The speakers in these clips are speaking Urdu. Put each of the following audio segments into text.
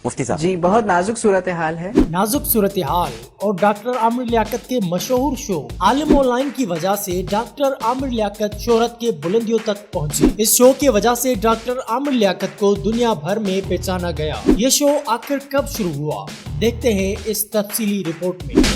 مفتی صاحب جی بہت نازک صورتحال ہے. نازک صورتحال اور ڈاکٹر عامر لیاقت کے مشہور شو عالم آن لائن کی وجہ سے ڈاکٹر عامر لیاقت شہرت کے بلندیوں تک پہنچے. اس شو کی وجہ سے ڈاکٹر عامر لیاقت کو دنیا بھر میں پہچانا گیا. یہ شو آخر کب شروع ہوا، دیکھتے ہیں اس تفصیلی رپورٹ میں.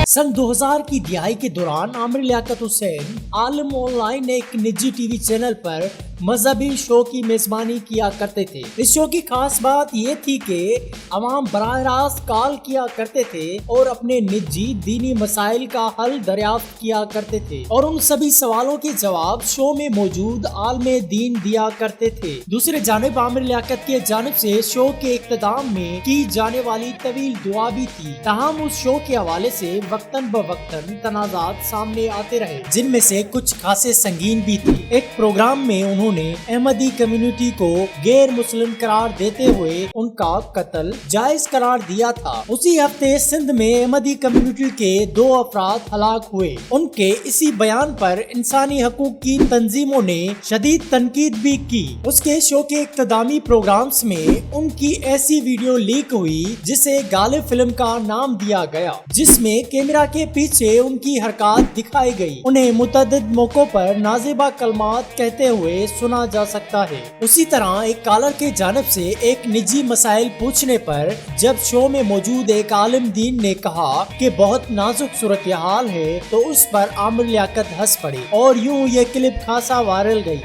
سن 2000 کی دہائی کے دوران عامر لیاقت حسین عالم آن لائن نے ایک نجی ٹی وی چینل پر مذہبی شو کی میزبانی کیا کرتے تھے. اس شو کی خاص بات یہ تھی کہ عوام براہ راست کال کیا کرتے تھے اور اپنے نجی دینی مسائل کا حل دریافت کیا کرتے تھے اور ان سبھی سوالوں کے جواب شو میں موجود عالم دین دیا کرتے تھے. دوسری جانب عامر لیاقت کی جانب سے شو کے اختتام میں کی جانے والی طویل دعا بھی تھی. تاہم اس شو کے حوالے سے وقتاً بوقتاً تنازعات سامنے آتے رہے، جن میں سے کچھ خاصے سنگین بھی تھی. ایک پروگرام میں انہوں نے احمدی کمیونٹی کو غیر مسلم قرار دیتے ہوئے ان کا قتل جائز قرار دیا تھا. اسی ہفتے سندھ میں احمدی کمیونٹی کے 2 افراد ہلاک ہوئے. ان کے اسی بیان پر انسانی حقوق کی تنظیموں نے شدید تنقید بھی کی. اس کے شو کے اختتامی پروگرامز میں ان کی ایسی ویڈیو لیک ہوئی جسے غالب فلم کا نام دیا گیا، جس میں کیمرہ کے پیچھے ان کی حرکات دکھائی گئی. انہیں متعدد موقعوں پر نازیبا کلمات کہتے ہوئے سنا جا سکتا ہے. اسی طرح ایک کالر کے جانب سے ایک نجی مسائل پوچھنے پر جب شو میں موجود ایک عالم دین نے کہا کہ بہت نازک صورتحال ہے تو اس پر عامر لیاقت ہنس پڑے اور یوں یہ کلپ خاصا وائرل گئی.